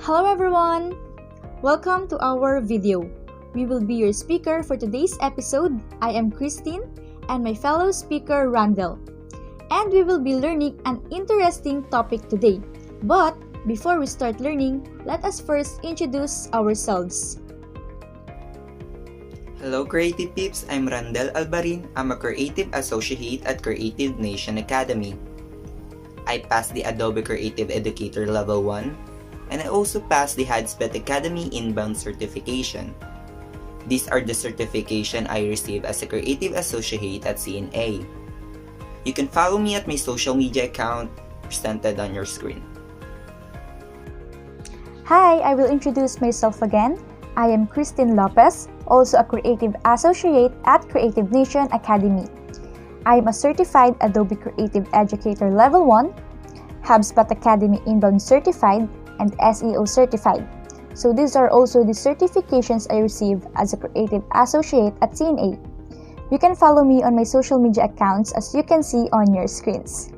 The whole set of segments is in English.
Hello everyone! Welcome to our video. We will be your speaker for today's episode. I am Cristine and my fellow speaker Randelle. And we will be learning an interesting topic today. But before we start learning, let us first introduce ourselves. Hello Creative Peeps, I'm Randelle Albarin. I'm a Creative Associate at Creative Nation Academy. I passed the Adobe Creative Educator Level 1 and I also passed the Hadspet Academy Inbound Certification. These are the certification I received as a Creative Associate at CNA. You can follow me at my social media account presented on your screen. Hi, I will introduce myself again. I am Cristine Lopez, also a Creative Associate at Creative Nation Academy. I am a certified Adobe Creative Educator Level 1, HubSpot Academy Inbound Certified, and SEO Certified. So these are also the certifications I received as a Creative Associate at CNA. You can follow me on my social media accounts as you can see on your screens.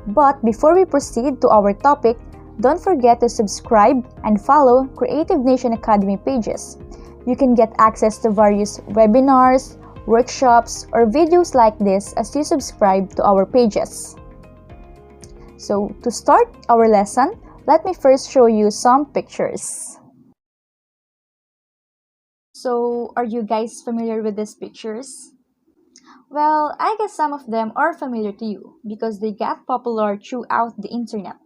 But before we proceed to our topic, don't forget to subscribe and follow Creative Nation Academy pages. You can get access to various webinars, workshops, or videos like this as you subscribe to our pages. So, to start our lesson, let me first show you some pictures. So, are you guys familiar with these pictures? Well, I guess some of them are familiar to you because they got popular throughout the internet.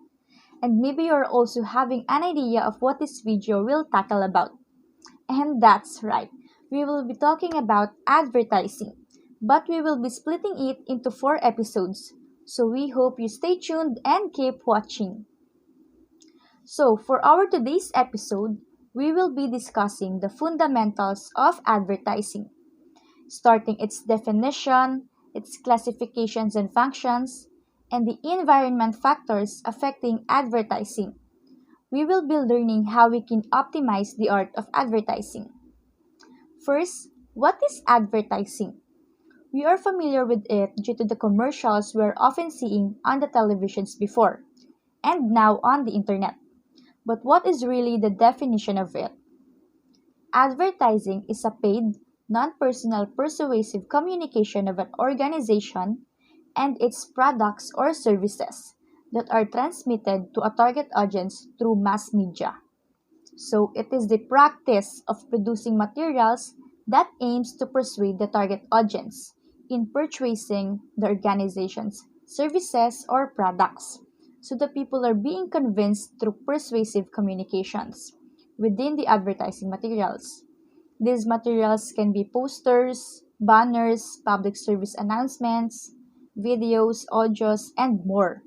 And maybe you're also having an idea of what this video will tackle about. And that's right, we will be talking about advertising, but we will be splitting it into 4 episodes. So we hope you stay tuned and keep watching. So for our today's episode, we will be discussing the fundamentals of advertising, starting its definition, its classifications and functions, and the environment factors affecting advertising. We will be learning how we can optimize the art of advertising. First, what is advertising? We are familiar with it due to the commercials we're often seeing on the televisions before, and now on the internet. But what is really the definition of it? Advertising is a paid, non-personal persuasive communication of an organization and its products or services that are transmitted to a target audience through mass media. So it is the practice of producing materials that aims to persuade the target audience in purchasing the organization's services or products. So the people are being convinced through persuasive communications within the advertising materials. These materials can be posters, banners, public service announcements, videos, audios, and more.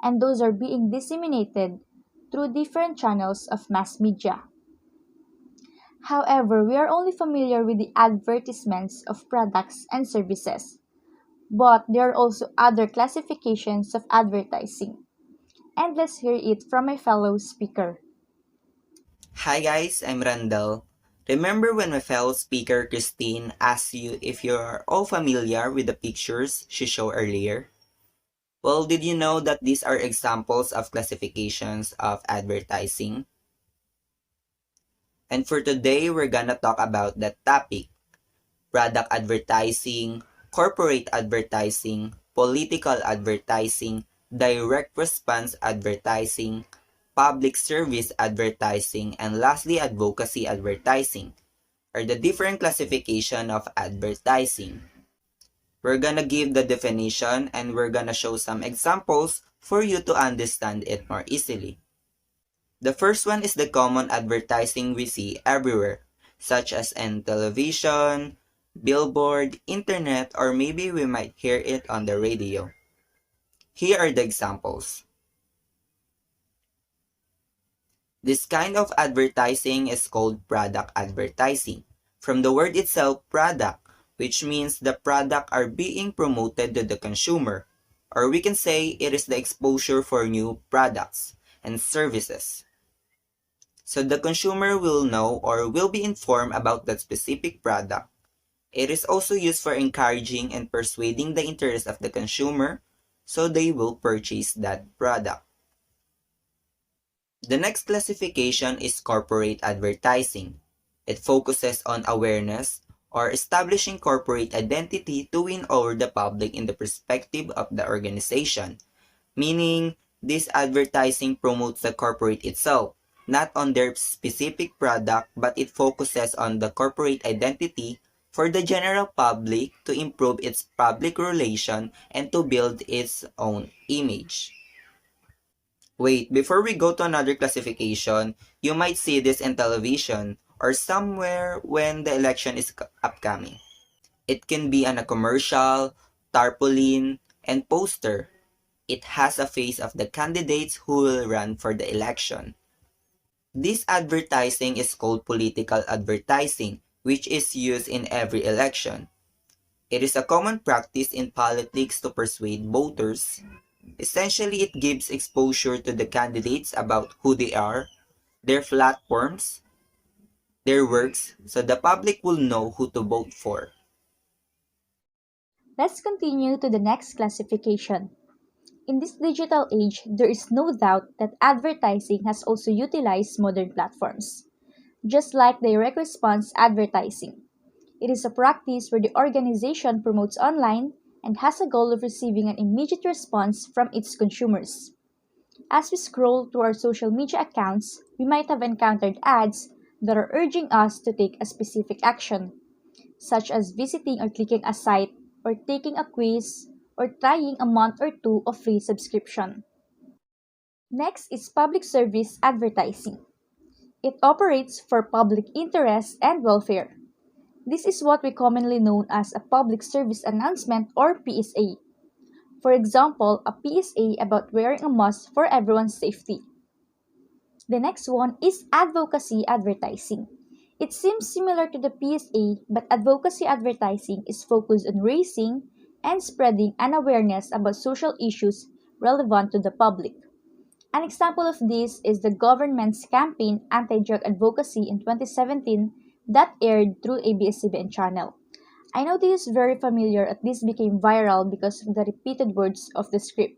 And those are being disseminated through different channels of mass media. However, we are only familiar with the advertisements of products and services, but there are also other classifications of advertising. And let's hear it from my fellow speaker. Hi guys, I'm Randelle. Remember when my fellow speaker Cristine asked you if you're all familiar with the pictures she showed earlier? Well, did you know that these are examples of classifications of advertising? And for today, we're gonna talk about that topic: product advertising, corporate advertising, political advertising, direct response advertising, public service advertising, and lastly, advocacy advertising are the different classification of advertising. We're gonna give the definition and we're gonna show some examples for you to understand it more easily. The first one is the common advertising we see everywhere, such as in television, billboard, internet, or maybe we might hear it on the radio. Here are the examples. This kind of advertising is called product advertising, from the word itself, product, which means the product are being promoted to the consumer, or we can say it is the exposure for new products and services. So the consumer will know or will be informed about that specific product. It is also used for encouraging and persuading the interest of the consumer so they will purchase that product. The next classification is corporate advertising. It focuses on awareness or establishing corporate identity to win over the public in the perspective of the organization, meaning this advertising promotes the corporate itself, not on their specific product, but it focuses on the corporate identity for the general public to improve its public relation and to build its own image. Wait, before we go to another classification, you might see this in television or somewhere when the election is upcoming. It can be on a commercial, tarpaulin, and poster. It has a face of the candidates who will run for the election. This advertising is called political advertising, which is used in every election. It is a common practice in politics to persuade voters. Essentially, it gives exposure to the candidates about who they are, their platforms, their works, so the public will know who to vote for. Let's continue to the next classification. In this digital age, there is no doubt that advertising has also utilized modern platforms. Just like direct response advertising, it is a practice where the organization promotes online and has a goal of receiving an immediate response from its consumers. As we scroll through our social media accounts, we might have encountered ads that are urging us to take a specific action, such as visiting or clicking a site, or taking a quiz, or trying a month or two of free subscription. Next is public service advertising. It operates for public interest and welfare. This is what we commonly know as a public service announcement or PSA. For example, a PSA about wearing a mask for everyone's safety. The next one is advocacy advertising. It seems similar to the PSA, but advocacy advertising is focused on raising and spreading an awareness about social issues relevant to the public. An example of this is the government's campaign Anti-Drug Advocacy in 2017 that aired through ABS-CBN channel. I know this is very familiar as this became viral because of the repeated words of the script,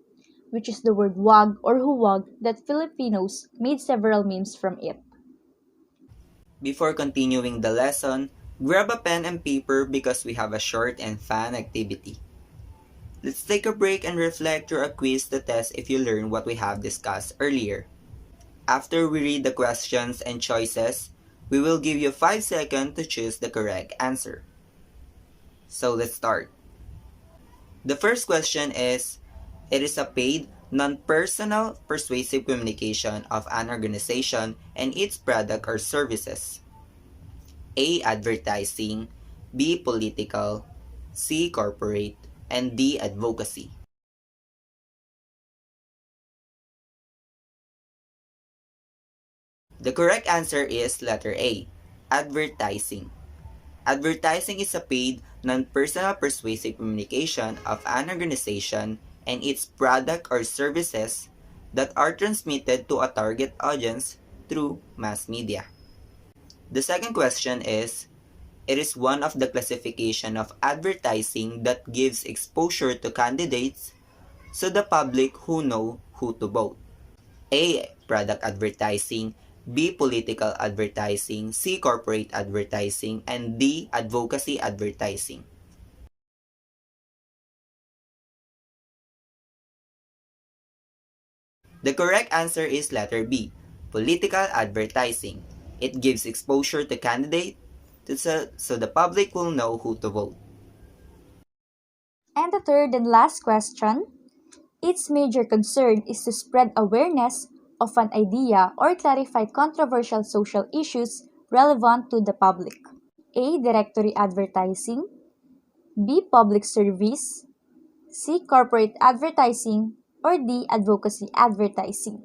which is the word wag or huwag that Filipinos made several memes from it. Before continuing the lesson, grab a pen and paper because we have a short and fun activity. Let's take a break and reflect through a quiz to test if you learn what we have discussed earlier. After we read the questions and choices, we will give you 5 seconds to choose the correct answer. So let's start. The first question is, it is a paid, non-personal, persuasive communication of an organization and its product or services. A. Advertising, B. Political, C. Corporate, and D. Advocacy. The correct answer is letter A. Advertising. Advertising is a paid, non-personal persuasive communication of an organization and its product or services that are transmitted to a target audience through mass media. The second question is, it is one of the classification of advertising that gives exposure to candidates so the public who know who to vote. A. Product advertising, B. Political advertising, C. Corporate advertising, and D. Advocacy advertising. The correct answer is letter B. Political advertising. It gives exposure to candidates so the public will know who to vote. And the third and last question, its major concern is to spread awareness of an idea or clarify controversial social issues relevant to the public. A. Directory advertising, B. Public service, C. Corporate advertising, or D. Advocacy advertising.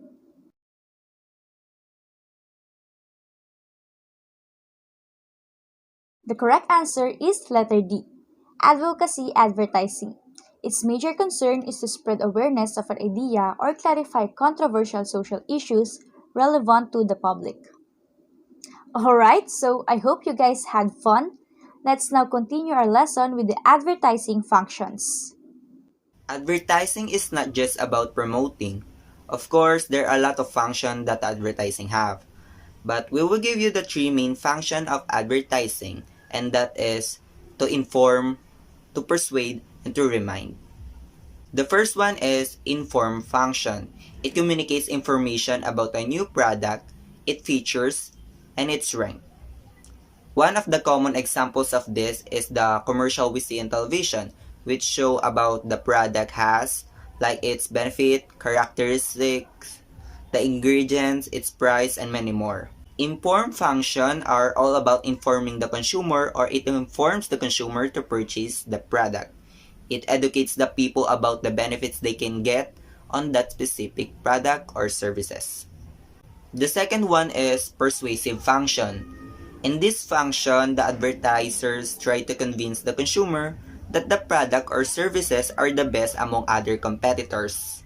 The correct answer is letter D. Advocacy advertising. Its major concern is to spread awareness of an idea or clarify controversial social issues relevant to the public. Alright, so I hope you guys had fun. Let's now continue our lesson with the advertising functions. Advertising is not just about promoting, Of course, there are a lot of functions that advertising have, but we will give you the three main functions of advertising, and that is to inform, to persuade, and to remind. The first one is inform function. It communicates information about a new product, its features, and its rank. One of the common examples of this is the commercial we see in television, which show about the product has, like its benefit, characteristics, the ingredients, its price, and many more. Inform function are all about informing the consumer, or it informs the consumer to purchase the product. It educates the people about the benefits they can get on that specific product or services. The second one is persuasive function. In this function, the advertisers try to convince the consumer that the product or services are the best among other competitors.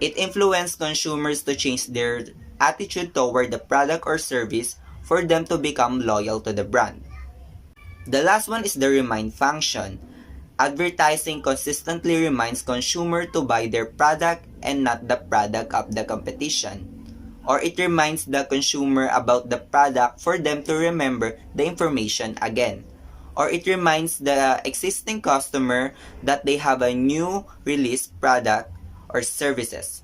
It influences consumers to change their attitude toward the product or service for them to become loyal to the brand. The last one is the remind function. Advertising consistently reminds consumers to buy their product and not the product of the competition. Or it reminds the consumer about the product for them to remember the information again. Or it reminds the existing customer that they have a new released product or services.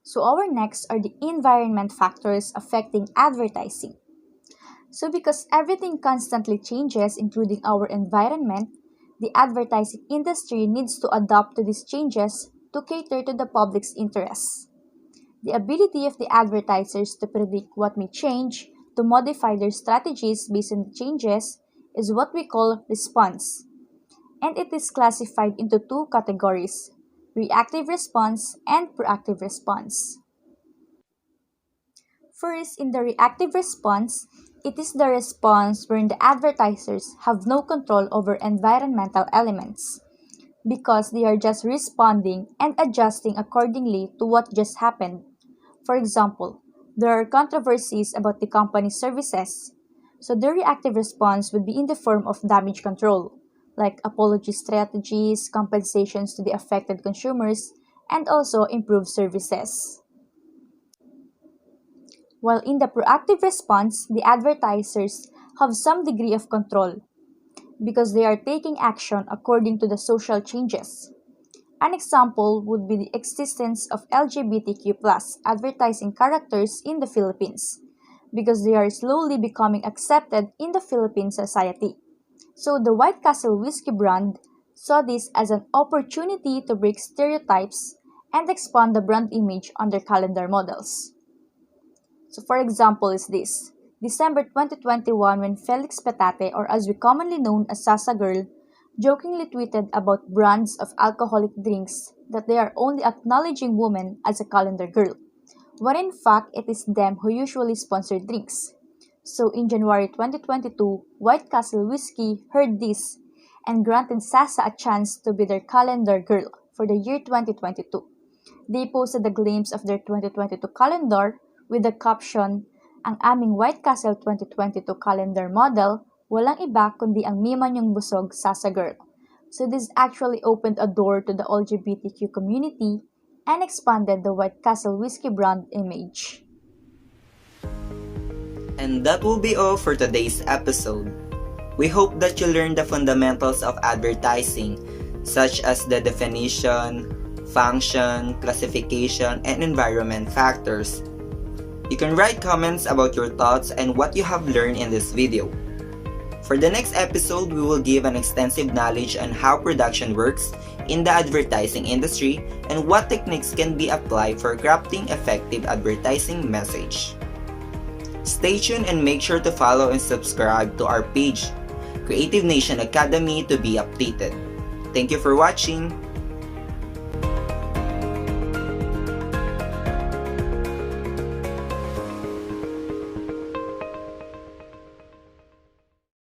So our next are the environment factors affecting advertising. So because everything constantly changes, including our environment, the advertising industry needs to adapt to these changes to cater to the public's interests. The ability of the advertisers to predict what may change, to modify their strategies based on the changes, is what we call response. And it is classified into two categories: reactive response and proactive response. First, in the reactive response, it is the response wherein the advertisers have no control over environmental elements because they are just responding and adjusting accordingly to what just happened. For example, there are controversies about the company's services, so the reactive response would be in the form of damage control, like apology strategies, compensations to the affected consumers, and also improved services. While in the proactive response, the advertisers have some degree of control because they are taking action according to the social changes. An example would be the existence of LGBTQ+ advertising characters in the Philippines because they are slowly becoming accepted in the Philippine society. So the White Castle whiskey brand saw this as an opportunity to break stereotypes and expand the brand image on their calendar models. So for example is this: December 2021 when Felix Petate, or as we commonly known as Sasa Girl, jokingly tweeted about brands of alcoholic drinks that they are only acknowledging women as a calendar girl, when in fact it is them who usually sponsor drinks. So in January 2022, White Castle Whiskey heard this and granted Sasa a chance to be their calendar girl for the year 2022. They posted a glimpse of their 2022 calendar with the caption, "Ang aming White Castle 2022 calendar model, walang iba kundi ang mima niyong busog, Sasa Girl." So this actually opened a door to the LGBTQ community and expanded the White Castle whiskey brand image. And that will be all for today's episode. We hope that you learned the fundamentals of advertising, such as the definition, function, classification, and environment factors. You can write comments about your thoughts and what you have learned in this video. For the next episode, we will give an extensive knowledge on how production works in the advertising industry and what techniques can be applied for crafting effective advertising message. Stay tuned and make sure to follow and subscribe to our page, Creative Nation Academy, to be updated. Thank you for watching.